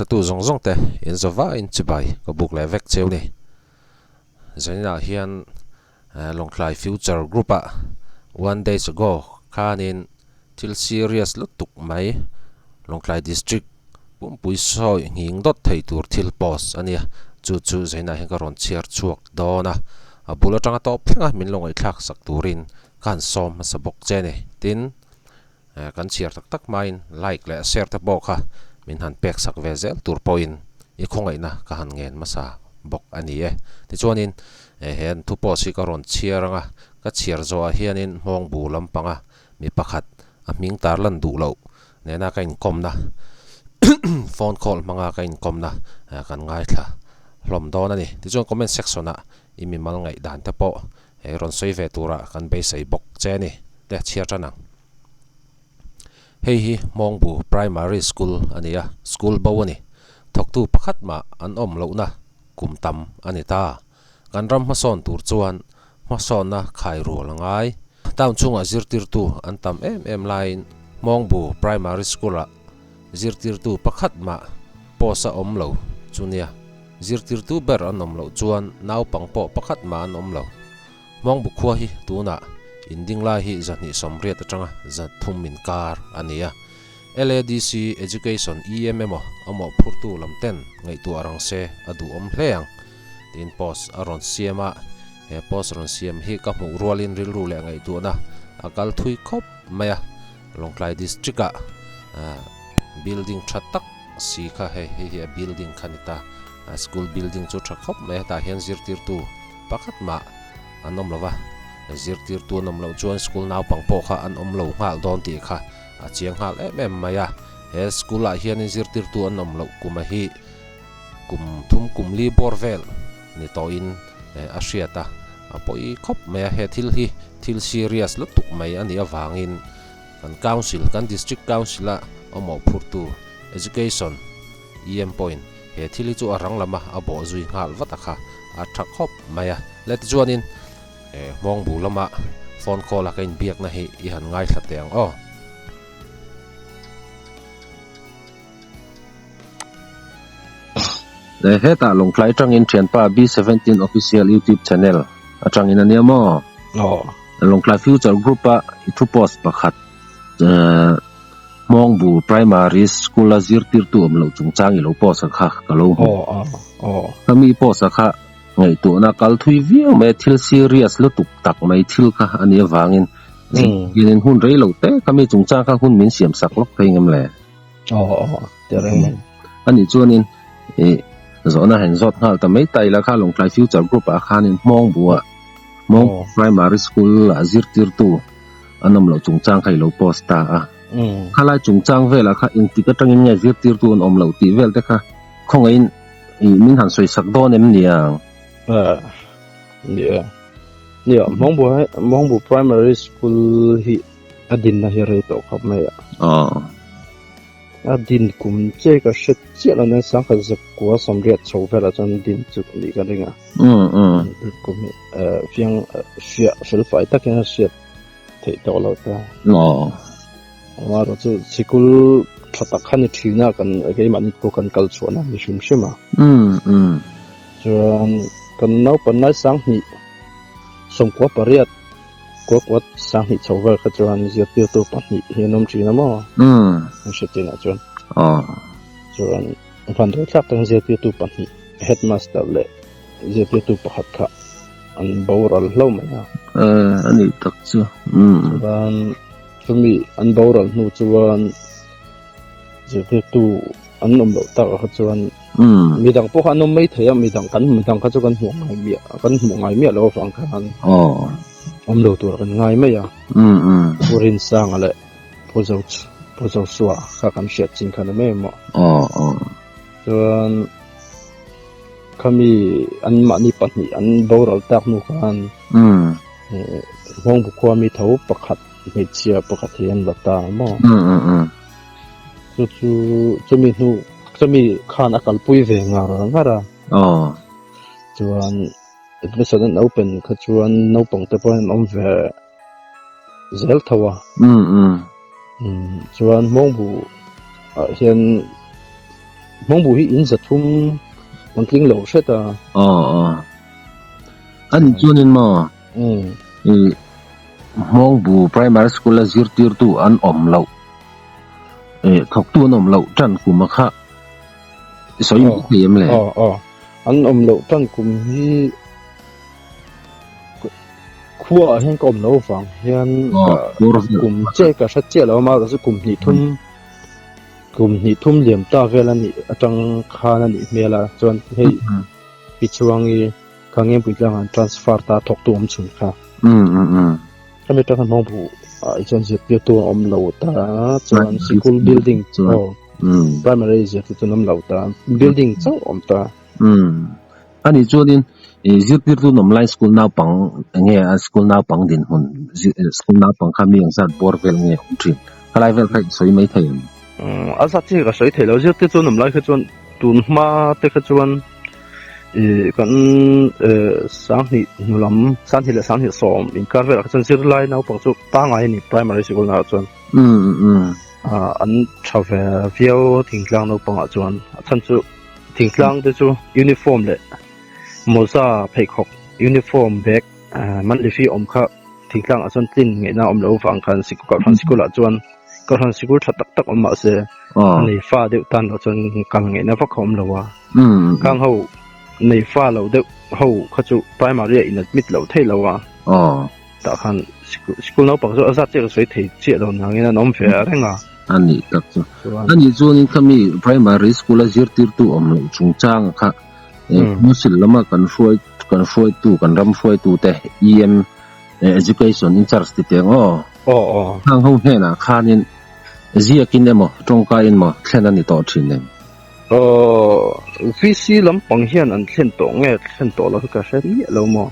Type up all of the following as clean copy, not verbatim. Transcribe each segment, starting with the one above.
la tu zong zong te in zova in chibai ka buk le vek cheu ni zaina hian longklai future group a 1 days ago khanin til serious lutuk mai longklai district pumpui soi nging dot thei tur thil pos ania chu zaina hian ka ron chiar chuak dona a bula tanga to phenga min longai thlak sak turin kan som sabok chene tin kan chiar tak tak main like le share ta bok ha min han pek sak ve zel tur point i khongai na ka han ngen masa bok ani e ti chuanin hen thu po si ka ron chiaranga ka chiar zo a hianin hong bu lampanga mi pakhat a ming tar lan du lo nena ka in kom na phone call manga ka in kom na kan ngai thla hlom don ani ti chuan comment section a i mi mal ngai dan ta po ron soi ve tura kan be sei bok che ni le chiar tanang hei hi mongbu primary school ania school bawani thoktu pakhat ma an om lo na kumtam ani ta kan ram ma son tur chuan ma son na khai ro langai taun chunga zirtir tu an tam em line mongbu primary school a zirtir tu pakhat ma posa om lo chunia zirtir tu ber an om lo chuan nau pangpo pakhat ma an om lo mongbu khua hi tuna inding lai hi zani somriat atanga zat thum min kar ania LADC education EMMO amo phurtu lamten ngai tu arang se adu om hleang tin post aron siama post ron siam hi ka mu rolin ril ru le ngai tu na akal thui khop maya longklai district a building thatak si kha he building khanita school building chu tha khop maya ta hian zirtir tu pakhat ma anom lova zirtir tu nom lo chuan school naw pangpo kha an om lo ngal don ti kha a chiang hal em maya he school a hian zirtir tu an om lo kuma hi kum thum kum li borvel ni to in a hriata a poi khop maya he thil serious lutuk mai ani awangin kan council kan district council a omo phurtu education em point he thili chu arang lama abo zui ngal watakha a thak khop maya let chuanin mong bu lama phone call a kain biak na hi i han ngai thlateng o le heta longklai tangin thianpa B17 official YouTube channel atangin aniamo longklai future group a ithu post pakhat mongbu primary school a zirtir tu amlo chungchang i lo post kha kalo kami post kha ngai tu na kal thui viu me thil serious lutuk tak mai thil kha ani awangin yin hun rei lo te kami chungchang kha hun min siam sak lok peingam le tereng ani chuanin zona hen zot ngal ta mai tai la kha longklai future group a khanin mongbu a mong primary school a zirtir tu anom lo chungchang khai lo post ta a khala chungchang vela kha in ti ka tangin nge zirtir tu an om lo ti vel te kha khongain min han soi sak don em niang mongbu primary school hi adin na hi re to khap mai adin kum che ka shet che la na sang kha zak kwa somriat chho vela chan din chu ni ka ringa kum fiang sia sel fai ta ken sia thei to lo ta wa ro chu sikul thatak khani thina kan ge mani ko kan kal chona mi shim shima chuan kan nau pan nai sang ni som kwa pariat ko sang hi chover kha chuan zia tir tu pa hi henom thina mo shetina chuan chuan fan do thak tang zia tir tu pa hi headmaster le zia tir tu pakhat kha an boral hlo ma ani tak chu chuan chumi an boral nu chuan zia tir tu an nom lo ta kha chuan midang po khanom mai thaya midang kha chu kan hmu ngai mi lo fang khan om lo tur kan ngai mai ya purin sang ale pozau suwa kha kan shet chin khan me mo chuan kami an ma ni pani an boral tak nu khan hong bu kwa mi thau pakhat ni chia pakhat hian lata mo chumi nu chumi khan akal pui ve ngara chuan admission an open kha chuan no pang te pon om ve zel thawa chuan mongbu hian mong bu hi in za thum man tling lo hret a ani chuanin ma mong bu primary school a zirtir tu an om lo thok tu an om lo tran kuma kha soi em le an om lo tan kum hi khua hen kom lo wang hian kum che ka sha che lo ma ka su kum ni thum liam ta vel ani atang khan ani mela chuan hei pichuangi kangem puitlang transfer ta thok tu om chun kha kami ta kan mong bu chuan zit tir tu om lo ta chuan school building primary zit tu nom lo ta building chau om ta ani chuanin zirtir tu nom lai school naw pang nge a school naw pang din hun school naw pang khami ang sat borvel nge thin kalai vel khai soi mai thai a sa chi ka soi thelo zirtir tu nom lai kha chuan tun ma te kha chuan kan sang ni som in kar vel kha chuan zir lai naw pang chu ta ngai ni primary school na chuan an thave viau thingtlang naw pang a chuan chan chu thingtlang te chu uniform le moza pheikhok uniform bag man lifi om kha thingtlang a chuan tin nge na om lo wang khan sikul a chuan kan sikul tha tak om ma se nei fa deuh tan lo chuan kang nge na vakhom lo wa kang ho nei fa lo deuh ho kha chu primary in admit lo thei lo wa ta khan sikul no pang chu azat che soi thei che lo na nge na nom fe a renga ani tak chu ani chuanin khami primary school a zirtir tu om lo chungchang kha musil lama kan fuai tu kan ram fuai tu te education in charge ti teng hang ho he na khanin zia kin emo tongka in mo thlen ani to thin nem VC lam pang hian an thlen to lo ka sha ni lo mo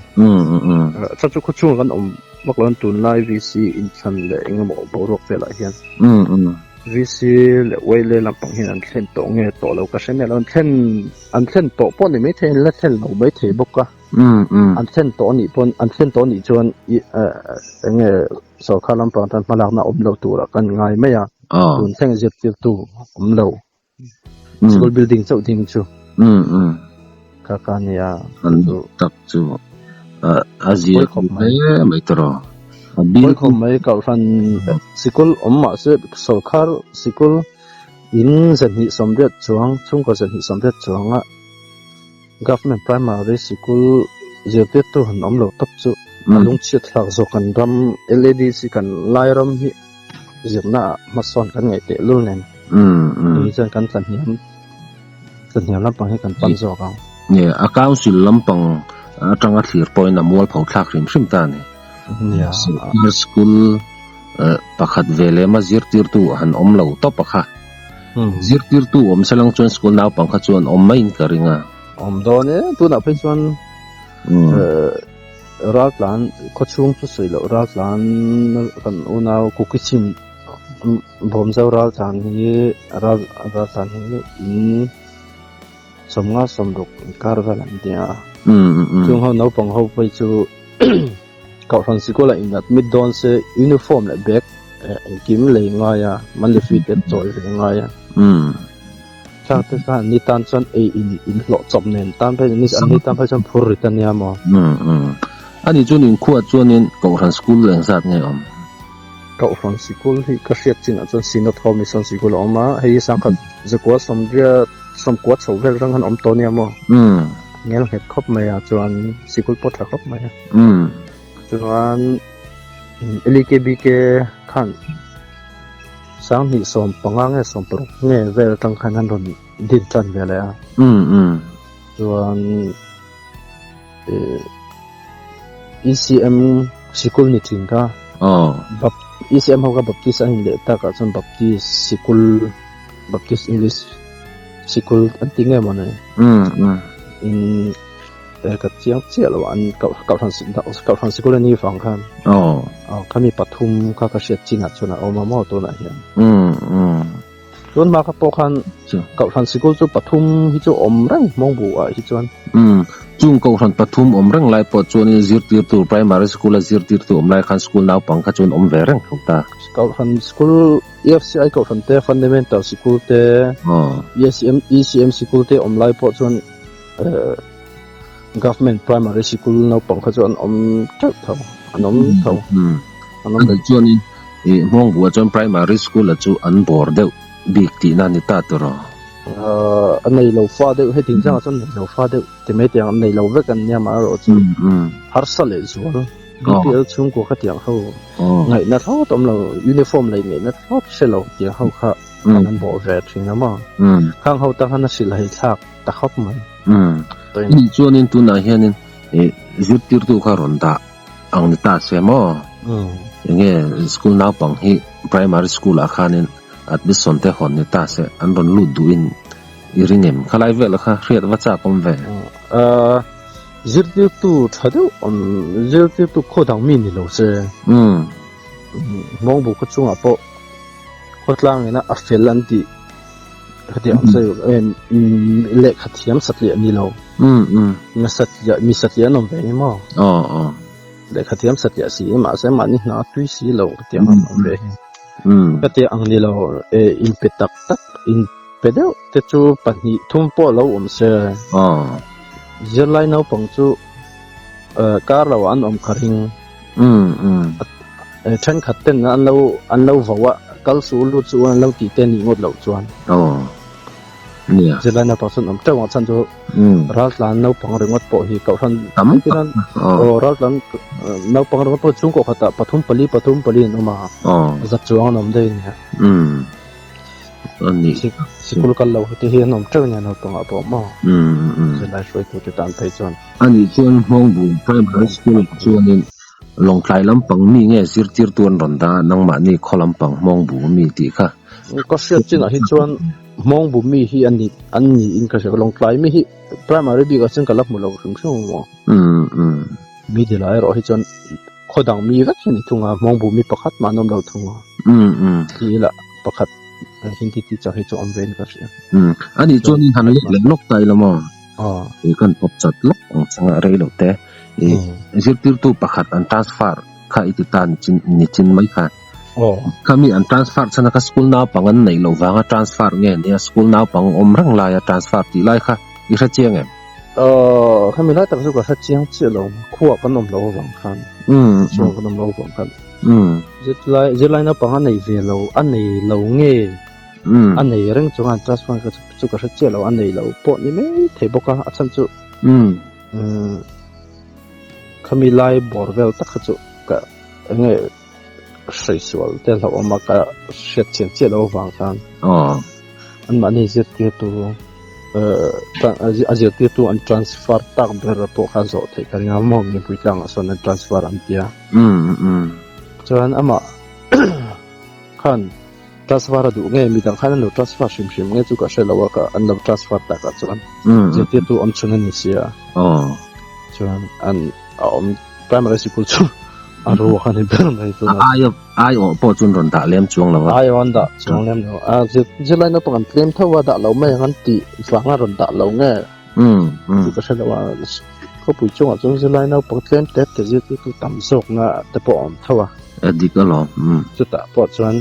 cha chu khu chu kan om maklon tun lai VC in than le engmo borok fe la hian VC le wele lam pang hian an thlen to lo ka sha me lo an thlen to pon ni me the la thlen lo mai the boka an thlen to ni chuan enge so khalam pang tan malak na om lo tu ra kan ngai me ya tun theng zet tir tu om lo school building chau ding chu ka kania an tak chu azia mai tro bil khom mai ka ran school omma se sarkar school in zani somret chuang chung ko zani somret chuanga government primary school zete to han om lo tap chu alung chi thak zo kan ram led si kan lai ram hi zirna mason kan ngai te lul nen ni chan kan tlan hiam lampang he kan pan zo ka a council lampang atanga thlir point na mol phau thlak rim ta ni school pakhat vele ma zirtir tu han om lo to pakha zirtir tu om salang chuan school naw pang kha chuan om main karinga om do ne tu na pe chuan ratlan kochung tu sei lo ratlan kan unaw kukichim bom zo ratlan hi in somnga somrok karvalan dia chung ho no pang ho pai chu cậu thằng sĩ cô lại đặt mid don se uniform lại bag kiếm lấy ngay à man le fit et choi lấy ngay à chang te sa ni tan chan in lo chom nen tan pe ni an ni tan pe chan phur ritan ya mo ani chunin khuat chuanin cậu thằng school leng sat nge om cậu thằng sĩ cô hi ka riat chin a chan sinot ho mi son sĩ cô lo ma hei sang khat je ko som ko chho vel rang han om to ne mo ngel het khop mai a chuan sĩ cô pot khop mai chuan LKBK khan sang ni som panga nge som pro nge vel tang khan han ron din chan vele a chuan ECM sikul ni thinga bap ECM ho ka baptist an le ta ka chon baptist sikul baptist English sikul an tinge mo ne in ka chiang chia lo an ka than sikul ni fang khan kami pathum ka ka shet china chuna oma mo to na hian chuan ma ka po khan cậu khan school chu pathum hi chu om rang mong bu a hi chuan chung ko khan pathum om rang lai po chuan zir tir tu primary school a zir tir tu om lai khan school naw pang kha chuan om ve rang ta cậu khan school EFCI cậu khan te fundamental school te ECM school te om lai po chuan government primary school naw pang kha chuan om chau tho anom tho anom le chuan mong bu chuan primary school a chu an bor deuh big ti na ni ta toro anh này lâu pha được hay tiếng rằng này lâu pha được thì mấy tiếng anh này lâu với anh nhà mà rồi chứ har sa lệ xuống đi bây Trung Quốc cái tiếng hậu ngày nó tháo tóm là uniform này ngày nó tháo sẽ lâu tiếng hậu khác anh bỏ về thì nó mà khang hậu ta hắn sẽ lại khác ta khóc mà ni chuan in tu na hian in zut tir tu kha ron da ang ni ta se mo nge school naw pang hi primary school a khanin admission te hon ni ta se an ron lu du in iringem khalai vel kha hriat wacha kom ve zirtir tu thadu zirtir tu khodang mi ni lo se mong bu ko chunga po khotlang ina afelan ti hati am se le khathiam satli ni lo mi satya nom ve ni mo le khathiam satya si ma se ma ni na tui si lo ti am ve kati ang ni lo in petak tak in pedeu te chu pani thum po lo se zirlai nau pang chu kar lo an om kharing then khatten an lo vawa kal su lu chu an lo ti te ni ngot lo chuan nia zirlai na pasun om tawa chan chu ral lan nau pang rengot po hi kau han kiran ral lan nau pang rengot po chung ko khata pathum pali no ma zat chuang nom dei ni ani sikul kal lo te hi nom taw nya no pang apo ma zirlai shoi ko te tan thai chuan ani chuan mong bu primary school chuan in long klai lam pang mi nge zir tir tuan ron da nang ma ni kholam pang mong bu mi ti kha ko siat chin a hi chuan mong bu mi hi ani in ka se long klai mi hi primary bi ka chen kalap mu lo hring hring mo mi de lai ro hi chuan khodang mi vek ni thunga mong bu mi pakhat ma nom lo thunga ti la pakhat hindi ti cha hi chu om ven ka sia ani chuan in han le nok tai lama kan pop chat lok ang changa rei lo te zir tir tu pakhat an transfer kha iti tan chin mai kha kami an transfer chana ka school na pangan nei lo wanga transfer nge ne school na pang om rang la ya transfer ti lai kha i kha cheng em kami lai tak su ka chiang che lo khuwa kan nom lo wang khan so kan nom lo wang khan zir lai na pangan nei ve lo an nei lo nge an nei reng chunga transfer ka chu ka che lo an nei lo po ni me the boka achan chu kami lai borvel tak chu ka nge sei sual te lo ma ka shet chen che lo wang khan an ma ni zet ke tu azet ke tu an transfer tak ber po kha zo thei ka nga mo ni pui tang so na transfer an tia chuan ama khan transfer du nge mi dang khan lo transfer shim nge chu ka she lo ka an lo transfer ta ka chuan zet ke tu om chuna ni sia chuan an primary school chu aro khan ni ber mai tu ayo po chun ron da lem chuang lawa ayo an da chuang lem no zilai na pangan claim thawa da lo mai han ti wanga ron da lo nge tu ka shela wa ko pui chung a chung zilai na pang claim te te zit tu tam sok na te po om thawa adik lo chu ta po chuan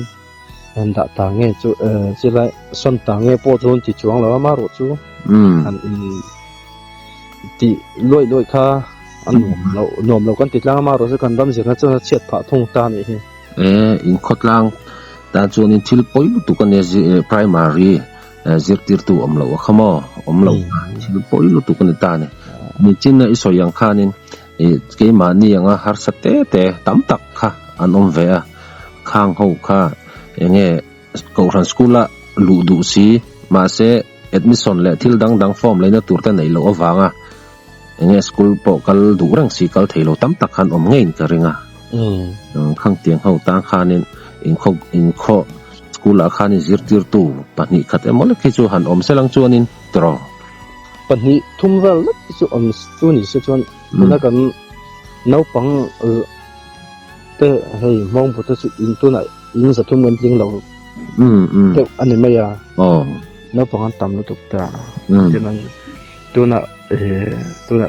an da ta nge chu zilai son ta nge po chun ti chuang lawa ma ro chu an ti loi kha an nom lo kan titlang ma ro se kan dam zira chana chet pha thong ta ni hi in khotlang ta chuan in thil poi lu tu kan primary zir tir tu om lo khamo om lo thil poi lu tu kan ta ni chin na iso yang khanin ke ma ni anga har sa te tam tak kha an om ve a khang ho kha nge ko ran school la lu du si ma se admission le thil dang form le na tur ta nei lo awanga nge school po kal du rang si kal thelo tam tak khan om ngein ka ringa khang tiang ho ta khanin in kho school a khanin zir tir tu pani khat emol ke chu han om selang chuanin tro pani thumwal chu om chu ni se chuan na kan nau pang te hei mong bu ta chu in tu na in sa thum ngan ting lo te ani maya no pangan tam no tuk ta tinan tuna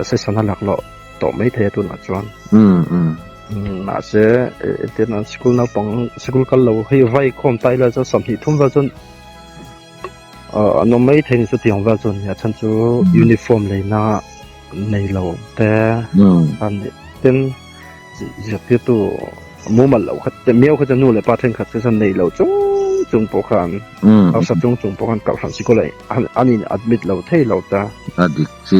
se sana lak lo to mai the tuna chuan ma se tinan school na pang school kal lo hei vai khom tai la cho sam hi thum va chon no mai the ni chu tiang va chon ya chan chu uniform le na nei lo te an ten ji ti tu mu mal lo khat te miao khat nu le pa then khat se san nei lo chung po khan au sa chung po khan ka han si ko lai ani admit lo thei lo ta adik chi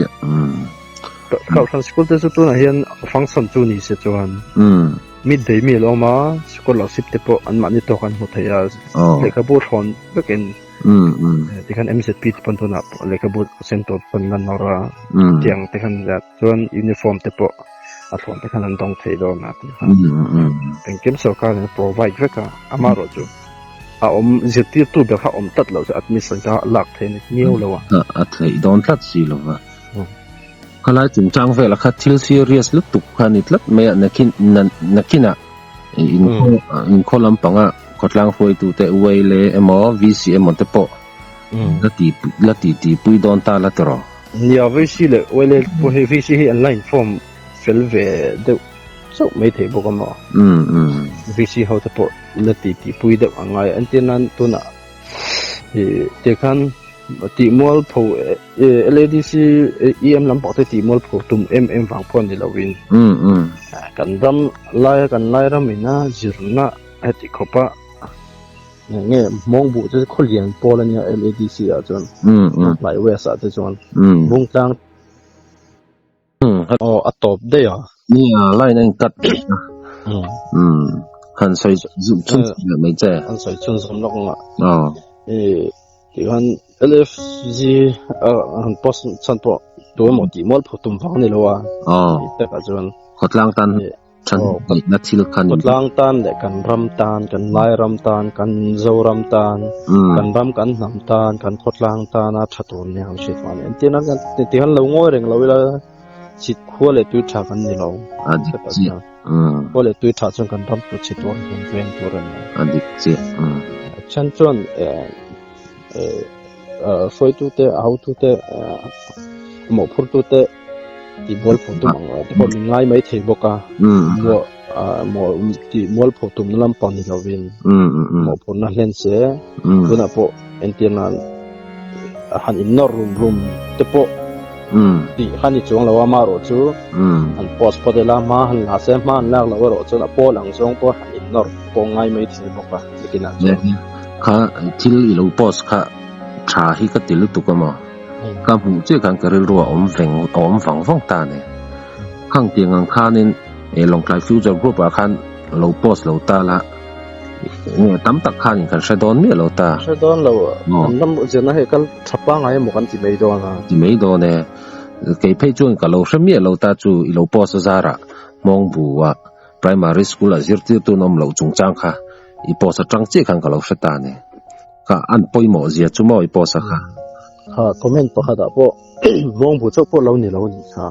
ka han si ko te chu tu na hian function chu ni se chuan midday meal oma school lo sip te po an ma ni to kan hu theya lekha bu thon bekin tikhan MZP pon to na lekha bu sento pon nan nora tiang tikhan da chuan uniform te po a thon tikhan an dong thei do na tengkem sarkar ne provide veka amaro chu a zeti tu be kha tat lo sa admission ka lak the ni niu lo a thei don tlat si lo wa kalai chung chang ve la kha thil serious lu tuk khan it lat me nakina in kolam panga kotlang foi tu te uile emo VCM te po lati pui don ta la tro ya VC le uile po he VC online form fill ve de so mai the bo ma VC how te po lati pui de angai antinan tuna te khan ti mol pho LADC EM lam pa te ti mol pho tum MM wang phon ni lawin kan lai ram ina zirna ati khopa nge mong bu te kholian polania LADC a chon lai we sa te chon bung tang atop de ya ni lai nang kat han sai zum chun mai che han sai chun som nok nga ti han LFG han post chan po to mo ti mol pho tum phang ni lo wa te ka chon khotlang tan chan na thil khan khotlang tan le kan ram tan kan lai ram tan kan zo ram tan kan ram kan nam tan kan khotlang tan a thatun ne hang shit man en tin an ti han lo ngoi reng lo la chit khua le tu tha kan ni lo adik chi khua le tu tha chon kan ram tu chit won kan ven tu ran adik chi chan chon foi tu te au tu te mo phur tu te ti bol pho tu mang te ko ngai mai thei boka mo ti mol pho tum lam pan ni lovin mo pho na len se tu na po entian han in nor room te po ti han ni chong lawa ma ro chu an post po de la ma han la se ma la la ro chu na po lang chong po han in nor po ngai mai thei boka lekina kha thil i lo post kha tha hi ka tilu tu ka ma ka mu che kan ka ril ro om fang ta ne khang tiang ang khanin long klai future group a khan lo post lo ta la tam tak khan kan shadon me lo ta shadon lo nam jena he kal thapa ngai mo kan ti mei do na ti mei do ne ke phei chuan ka lo shme lo ta chu i lo post zara mong bu wa primary school a zirti tu nom lo chung chang kha i post atang che kan ka lo shata ne ka an poimo zia chu mo i post kha comment pa khada po mong bu chok po lo ni kha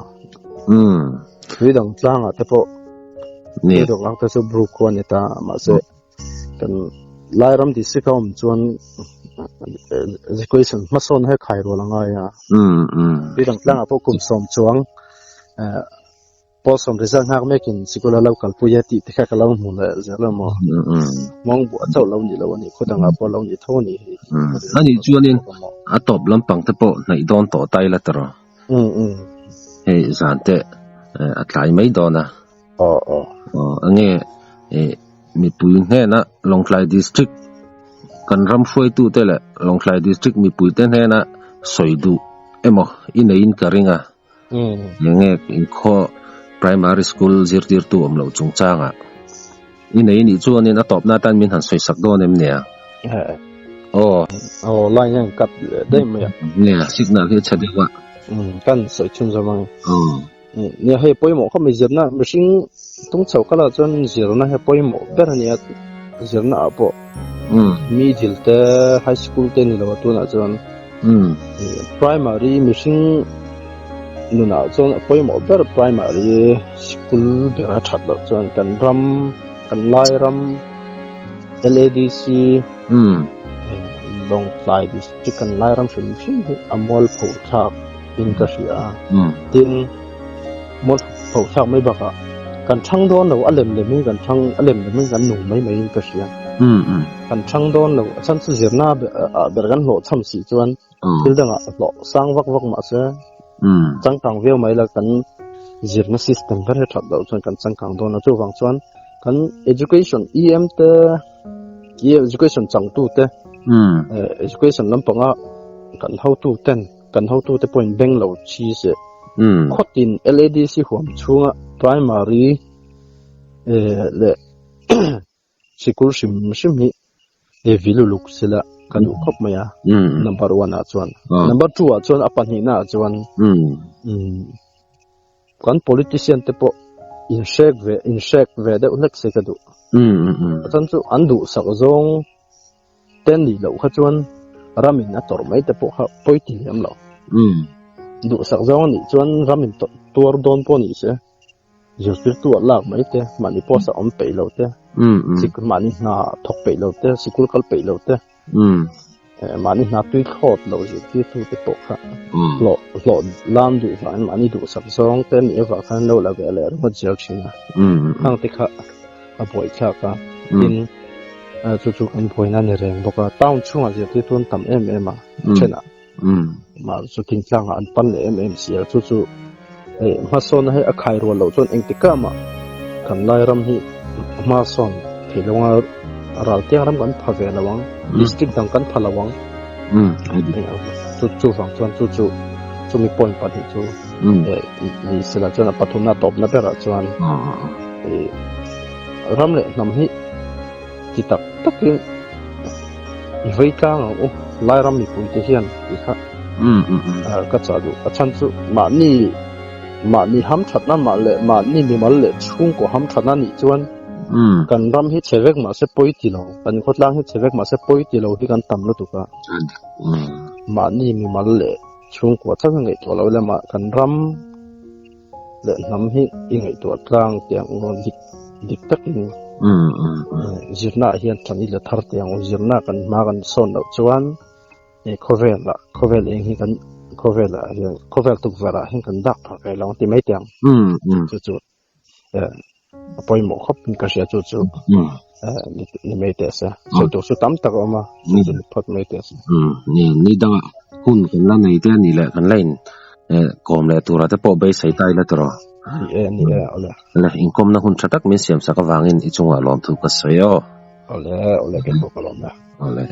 wi dang tlang a te po ni dong ang ta so bru ko ni ta ma se kan lai ram di sikom chuan equation ma son he khai ro langa ya wi dang tlang a po kum som chuang posom result hak mekin sikula local puyati te kha kala mu la zela mo mong bu chau lo ni lo ni khodang a po lo ni thoni ani chuanin atop lampang te po nai don to tai la tro he zante atlai mai dona ange mi pui nge na Longklai district kan ram foi tu te le Longklai district mi pui te nge na soidu emo in karinga yenge in kho primary school zirtir tu om lo chung changa in chuanin atop na tan min han soi sak don em ne lai yang kat dei me ne signal he chadewa kan soi chun zamang ne he poimo kho mi zirna machine tung chau kala chon zirna he poimo per ni zirna apo middle te high school te ni lo tu na chon primary machine nuna chon poimo per primary school bera that lo chon kan lai ram LADC long fly district kan lai ram shim shim amol pho thak in ka sia tin mol pho thak mai baka kan thang don lo alem le min kan thang alem le min kan nu mai mai ka sia kan thang don lo chan chu zirna ber kan lo cham si chuan til danga lo sang vak vak ma se chang tang veo mai la kan zirna system ver that lo chuan kan chang kang don chu wang chuan kan education em te education chang tu te education lampanga kan how to te point bank lo chi se khotin LADC huam chunga primary le sikul shim hi e viluluk sila kan u khop maya number 1 a chuan number 2 a chuan apani na chuan kan politician te po in shake ve de unek se ka du chan chu andu sak zong ten ni lo kha chuan ramin a tor mai te po ha poiti lem lo du sak zong ni chuan ramin tur don po ni se yo spiritual lak mai te mani po sa om pe lo te sik mani na thok pe lo te sikul kal pe lo te mani na tui khot lo ji ti tu te po kha lo lam du van mani du sak zong ten e va khan lo la ve le ro jel china ang te kha a boi cha ka in chu kan phoi na ne reng boka town chunga je ti tun tam em a chena ma chu ting tlang an pan le em sia chu ma son hai a khai ro lo chon eng te ka ma kan lai ram hi ma son thilonga ral tiang ram kan phave lawang district dang kan phalawang chu fang chuan chu mi point pa thi chu ni sila chuan pathumna top na pera chuan ram le nam hi ti tak takin vai ka ngo lai ram mi pui te hian ti kha ka cha du a chan chu ma ni ham thatna ma ni mi mal le chung ko ham thatna ni chuan kan ram hi chevek ma se poi ti lo kan khotlang hi chevek ma se poi ti lo hi kan tam lo tu ka ma ni mi mal le chung ko chang ngai to lo le ma kan ram le nam hi i ngai to tlang tiang ngon dik tak ni zirna hian thani le thar tiang zirna kan ma kan son lo chuan e khovel eng hi kan khovel tuk vera hin kan dak pha kai long ti mai tiang chu apoi mo khop ka sia chu ni mai te sa so to su tam tak ma ni phot mai te sa ni da hun kan la nei te ni le kan lain kom le tura te po be sai tai la tro ni ola la inkom na hun thatak min siam sa ka wangin ichunga lom thu ka sayo ole ke ko lom na ole